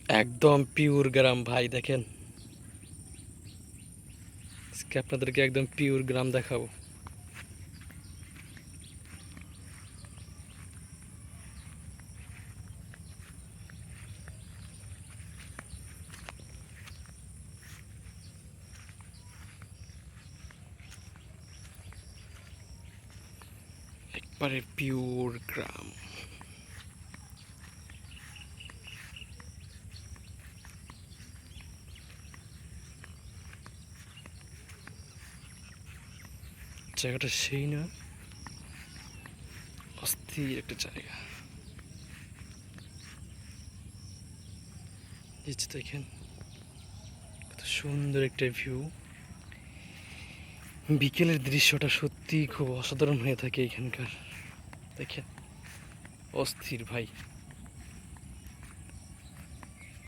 একদম পিওর গ্রাম ভাই, দেখেন আজকে আপনাদেরকে একদম পিওর গ্রাম দেখাবো। একবারে পিওর গ্রাম। জায়গাটা সেই না, অস্থির একটা জায়গা। এই যে দেখেন কত সুন্দর একটা ভিউ। বিকেলের দৃশ্যটা সত্যিই খুব অসাধারণ হয়ে থাকে এখানকার। দেখেন অস্থির ভাই।